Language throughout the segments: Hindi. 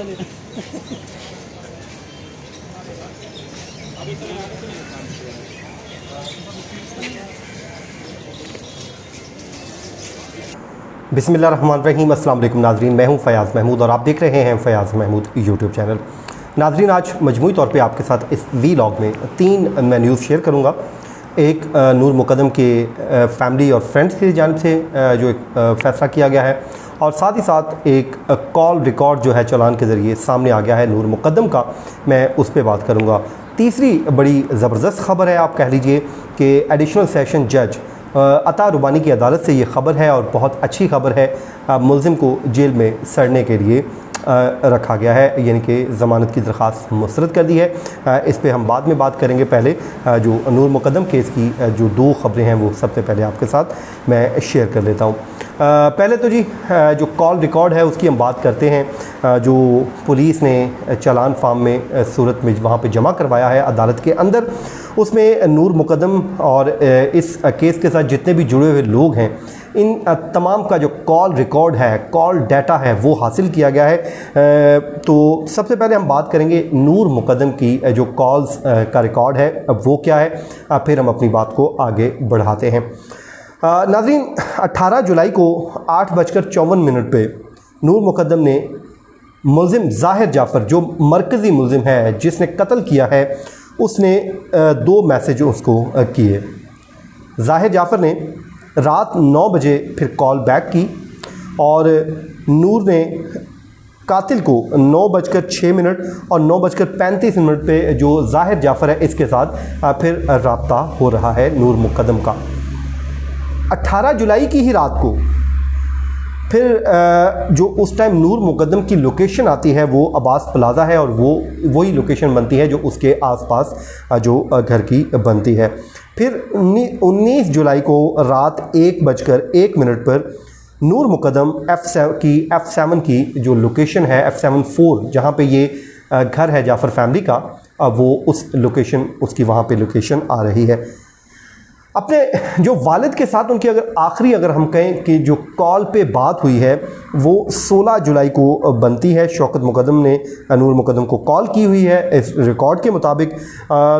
बिस्मिल्लाहिर्रहमानिर्रहीम। अस्सलाम वालेकुम नाज़रीन, मैं हूं फ़याज़ महमूद और आप देख रहे हैं फ़याज़ महमूद यूट्यूब चैनल। नाज़रीन, आज मजमूई तौर पे आपके साथ इस वीलॉग में 3 मैं न्यूज़ शेयर करूंगा। एक नूर मुक़द्दम के फैमिली और फ्रेंड्स की जानिब से जो एक फ़ैसला किया गया है, और साथ ही साथ एक कॉल रिकॉर्ड जो है चालान के ज़रिए सामने आ गया है नूर मुक़द्दम का, मैं उस पर बात करूँगा। तीसरी बड़ी ज़बरदस्त ख़बर है, आप कह लीजिए कि एडिशनल सेशन जज अता रुबानी की अदालत से ये ख़बर है और बहुत अच्छी ख़बर है। मुल्ज़िम को जेल में सड़ने के लिए रखा गया है, यानी कि ज़मानत की दरख्वास्त मुस्तरद कर दी है। इस पे हम बाद में बात करेंगे। पहले जो नूर मुक़द्दम केस की जो 2 ख़बरें हैं वो सबसे पहले आपके साथ मैं शेयर कर लेता हूँ। पहले तो जी जो कॉल रिकॉर्ड है उसकी हम बात करते हैं। जो पुलिस ने चालान फार्म में सूरत में वहाँ पे जमा करवाया है अदालत के अंदर, उसमें नूर मुक़द्दम और इस केस के साथ जितने भी जुड़े हुए लोग हैं, इन तमाम का जो कॉल रिकॉर्ड है, कॉल डाटा है, वो हासिल किया गया है। तो सबसे पहले हम बात करेंगे नूर मुक़द्दम की जो कॉल्स का रिकॉर्ड है वो क्या है, फिर हम अपनी बात को आगे बढ़ाते हैं। नाज़रीन, 18 जुलाई को 8:54 पे नूर मुक़द्दम ने मुल्ज़िम ज़ाहिर जाफ़र, जो मरकज़ी मुल्ज़िम है जिसने कत्ल किया है, उसने 2 मैसेज उसको किए। ज़ाहिर जाफ़र ने रात 9 बजे फिर कॉल बैक की और नूर ने कातिल को 9:06 और 9:35 पे जो ज़ाहिर जाफ़र है इसके साथ फिर रब्ता हो रहा है नूर मुक़द्दम का। 18 जुलाई की ही रात को फिर जो उस टाइम नूर मुक़द्दम की लोकेशन आती है वो अब्बास प्लाज़ा है, और वो वही लोकेशन बनती है जो उसके आसपास जो घर की बनती है। फिर 19 जुलाई को रात 1:01 पर नूर मुक़द्दम F7 की जो लोकेशन है, F74 जहाँ पे ये घर है जाफ़र फैमिली का, वो उस लोकेशन उसकी वहाँ पे लोकेशन आ रही है। अपने जो वालिद के साथ उनकी अगर हम कहें कि जो कॉल पे बात हुई है वो 16 जुलाई को बनती है। शौकत मुक़द्दम ने नूर मुक़द्दम को कॉल की हुई है। इस रिकॉर्ड के मुताबिक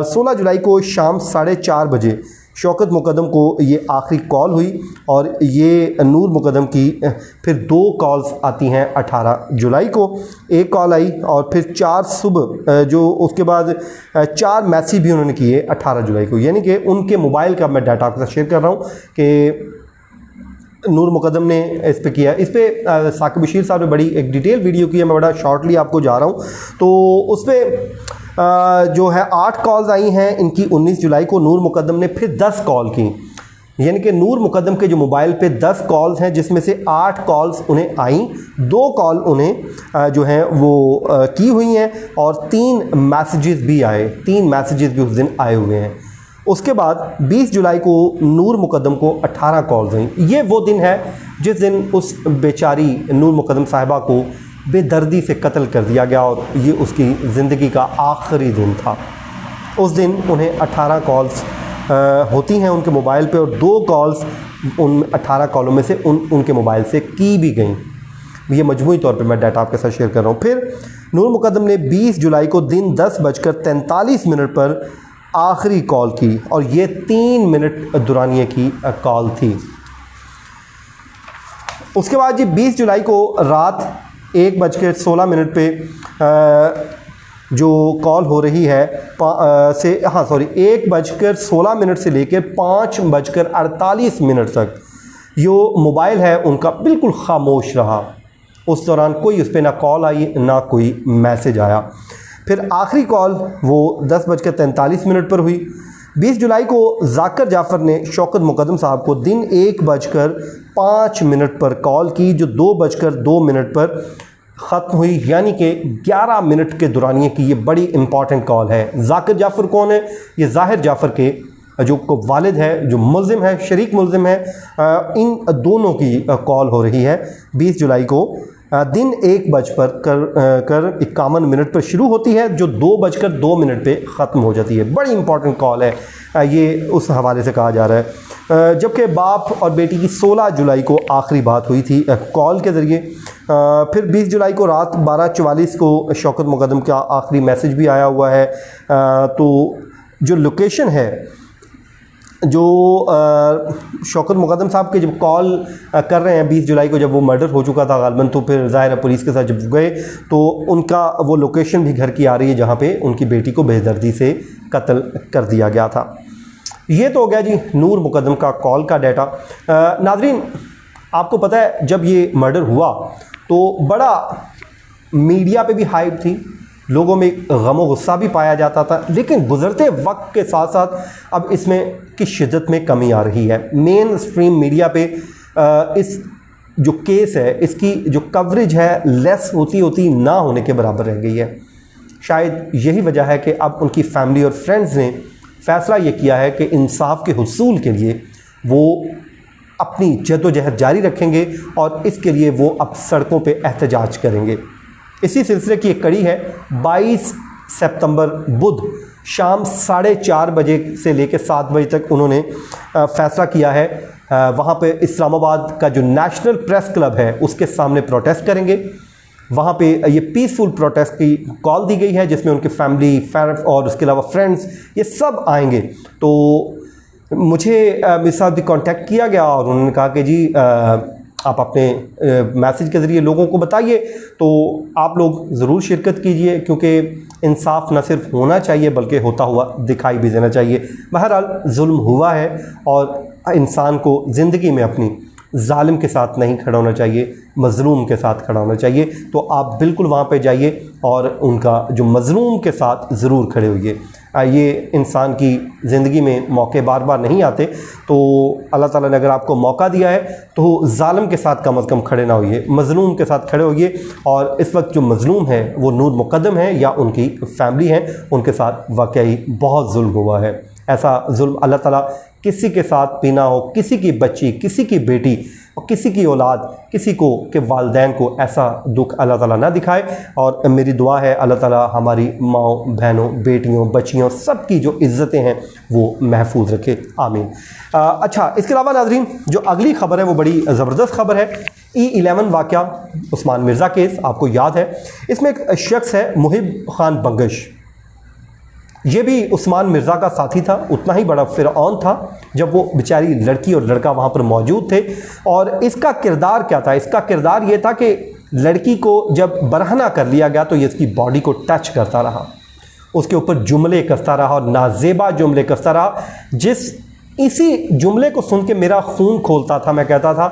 16 जुलाई को शाम 4:30 बजे शौकत मुक़द्दम को ये आखिरी कॉल हुई, और ये नूर मुक़द्दम की फिर 2 कॉल्स आती हैं। 18 जुलाई को एक कॉल आई और फिर 4 सुबह जो उसके बाद 4 मैसेज भी उन्होंने किए 18 जुलाई को, यानी कि उनके मोबाइल का मैं डाटा आपके साथ शेयर कर रहा हूँ कि नूर मुक़द्दम ने इस पे किया। इस पर साकिब बशीर साहब ने बड़ी एक डिटेल वीडियो की है, मैं बड़ा शॉर्टली आपको जा रहा हूँ। तो उस पर जो है 8 कॉल्स आई हैं इनकी। 19 जुलाई को नूर मुक़द्दम ने फिर 10 कॉल की, यानी कि नूर मुक़द्दम के जो मोबाइल पे 10 कॉल्स हैं, जिसमें से 8 कॉल्स उन्हें आईं, 2 कॉल उन्हें जो हैं वो की हुई हैं, और 3 मैसेजेस भी आए, 3 मैसेजेस भी उस दिन आए हुए हैं। उसके बाद 20 जुलाई को नूर मुक़द्दम को 18 कॉल्स आई। ये वो दिन है जिस दिन उस बेचारी नूर मुक़द्दम साहिबा को बेदर्दी से कत्ल कर दिया गया, और ये उसकी ज़िंदगी का आखिरी दिन था। उस दिन उन्हें 18 कॉल्स होती हैं उनके मोबाइल पे, और 2 कॉल्स उन 18 कॉलों में से उनके मोबाइल से की भी गई। ये मजमूई तौर पे मैं डाटा आपके साथ शेयर कर रहा हूँ। फिर नूर मुक़द्दम ने 20 जुलाई को दिन 10:43 पर आखिरी कॉल की, और ये 3 मिनट दुरानिये की कॉल थी। उसके बाद जी 20 जुलाई को रात 1:16 पे जो कॉल हो रही है 1:16 से लेकर 5:48 तक जो मोबाइल है उनका बिल्कुल खामोश रहा। उस दौरान कोई उस पर ना कॉल आई ना कोई मैसेज आया। फिर आखिरी कॉल वो 10:43 पर हुई। 20 जुलाई को ज़ाकिर जाफ़र ने शौकत मुक़द्दम साहब को दिन 1:05 पर कॉल की, जो 2:02 पर ख़त्म हुई, यानी कि 11 मिनट के दुरानिये की ये बड़ी इंपॉर्टेंट कॉल है। ज़ाकिर जाफ़र कौन है? ये ज़ाहिर जाफ़र के जो वालिद है, जो मुल्ज़िम है, शरीक मुल्ज़िम है, इन दोनों की कॉल हो रही है 20 जुलाई को दिन 1:51 पर शुरू होती है, जो 2:02 पे ख़त्म हो जाती है। बड़ी इंपॉर्टेंट कॉल है, ये उस हवाले से कहा जा रहा है। जबकि बाप और बेटी की 16 जुलाई को आखिरी बात हुई थी कॉल के ज़रिए। फिर 20 जुलाई को रात 12:44 को शौकत मुक़द्दम का आखिरी मैसेज भी आया हुआ है। तो जो लोकेशन है, जो शौकत मुक़द्दम साहब के जब कॉल कर रहे हैं 20 जुलाई को, जब वो मर्डर हो चुका था गालिबन, तो फिर ज़ाहिर है पुलिस के साथ जब गए तो उनका वो लोकेशन भी घर की आ रही है जहाँ पे उनकी बेटी को बेदर्दी से कत्ल कर दिया गया था। ये तो हो गया जी नूर मुक़द्दम का कॉल का डाटा। नाज़रीन, आपको पता है जब ये मर्डर हुआ तो बड़ा मीडिया पे भी हाइप थी, लोगों में गम गुस्सा भी पाया जाता था, लेकिन गुज़रते वक्त के साथ साथ अब इसमें की शिद्दत में कमी आ रही है। मेन स्ट्रीम मीडिया पे इस जो केस है, इसकी जो कवरेज है लेस होती होती ना होने के बराबर रह गई है। शायद यही वजह है कि अब उनकी फैमिली और फ्रेंड्स ने फ़ैसला ये किया है कि इंसाफ के हुसूल के लिए वो अपनी जद्दोजहद जारी रखेंगे और इसके लिए वो अब सड़कों पे एहतजाज करेंगे। इसी सिलसिले की एक कड़ी है। 22 सितंबर बुध शाम 4:30 बजे से लेकर 7 बजे तक उन्होंने फ़ैसला किया है वहाँ पे इस्लामाबाद का जो नेशनल प्रेस क्लब है उसके सामने प्रोटेस्ट करेंगे। वहाँ पे ये पीसफुल प्रोटेस्ट की कॉल दी गई है, जिसमें उनके फैमिली और उसके अलावा फ्रेंड्स ये सब आएंगे। तो मुझे मेरे साथ भी कांटेक्ट किया गया और उन्होंने कहा कि जी आप अपने मैसेज के ज़रिए लोगों को बताइए, तो आप लोग ज़रूर शिरकत कीजिए, क्योंकि इंसाफ न सिर्फ होना चाहिए बल्कि होता हुआ दिखाई भी देना चाहिए। बहरहाल जुल्म हुआ है और इंसान को ज़िंदगी में अपनी जालिम के साथ नहीं खड़ा होना चाहिए, मज़लूम के साथ खड़ा होना चाहिए। तो आप बिल्कुल वहाँ पे जाइए और उनका जो मज़लूम के साथ ज़रूर खड़े होइए। ये इंसान की ज़िंदगी में मौके बार बार नहीं आते, तो अल्लाह ताला ने अगर आपको मौका दिया है तो जालिम के साथ कम अज़ कम खड़े ना होइए, मज़लूम के साथ खड़े होइए। और इस वक्त जो मज़लूम है वो नूर मुक़द्दम है या उनकी फैमिली है, उनके साथ वाकई बहुत जुल्म हुआ है। ऐसा जुल्म अल्लाह ताला किसी के साथ भी ना हो, किसी की बच्ची, किसी की बेटी और किसी की औलाद, किसी को के वालिदैन को ऐसा दुख अल्लाह ताला ना दिखाए। और मेरी दुआ है अल्लाह ताला हमारी माँओं, बहनों, बेटियों, बच्चियों सब की जो इज़्ज़तें हैं वो महफूज रखे, आमीन। अच्छा, इसके अलावा नाज़रीन जो अगली ख़बर है वो बड़ी ज़बरदस्त ख़बर है। E11 वाक़या उस्मान मिर्ज़ा केस, आपको याद है, इसमें एक शख्स है मुहिब खान बंगश। ये भी उस्मान मिर्ज़ा का साथी था, उतना ही बड़ा फ़िरऔन था जब वो बेचारी लड़की और लड़का वहाँ पर मौजूद थे। और इसका किरदार क्या था? इसका किरदार ये था कि लड़की को जब बरहना कर लिया गया तो ये इसकी बॉडी को टच करता रहा, उसके ऊपर जुमले कसता रहा और नाजेबा जुमले कसता रहा, इसी जुमले को सुन के मेरा खून खोलता था। मैं कहता था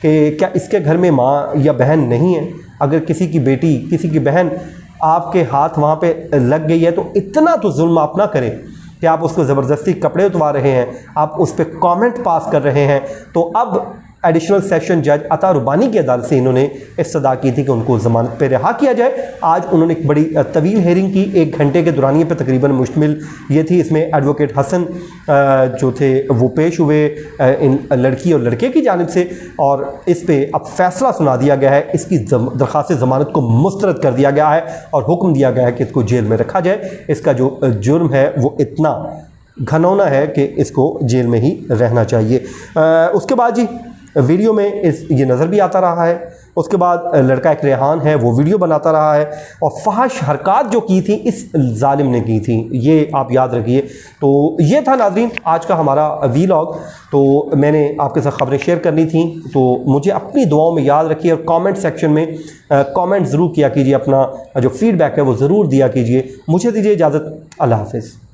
कि क्या इसके घर में माँ या बहन नहीं है? अगर किसी की बेटी, किसी की बहन आपके हाथ वहाँ पे लग गई है तो इतना तो जुल्म आप ना करें कि आप उसको ज़बरदस्ती कपड़े उतवा रहे हैं, आप उस पर कमेंट पास कर रहे हैं। तो अब एडिशनल सेशन जज अता रुबानी की अदालत से इन्होंने इस्तदा की थी कि उनको ज़मानत पे रिहा किया जाए। आज उन्होंने एक बड़ी तवील हेयरिंग की, 1 घंटे के दुरानिये पे तकरीबन मुश्तमिल ये थी। इसमें एडवोकेट हसन जो थे वो पेश हुए इन लड़की और लड़के की जानिब से, और इस पर अब फैसला सुना दिया गया है। इसकी दरख्वास्त ज़मानत को मुस्तरद कर दिया गया है और हुक्म दिया गया है कि इसको जेल में रखा जाए। इसका जो जुर्म है वो इतना घनौना है कि इसको जेल में ही रहना चाहिए। उसके बाद जी वीडियो में ये नज़र भी आता रहा है। उसके बाद लड़का एक रेहान है, वो वीडियो बनाता रहा है और फहश हरकत जो की थी इस जालिम ने की थी, ये आप याद रखिए। तो ये था नाज़रीन आज का हमारा वीलॉग। तो मैंने आपके साथ ख़बरें शेयर करनी थी, तो मुझे अपनी दुआओं में याद रखिए और कमेंट सेक्शन में कमेंट ज़रूर किया कीजिए, अपना जो फीडबैक है वो ज़रूर दिया कीजिए। मुझे दीजिए इजाज़त, अल्लाह हाफ़िज़।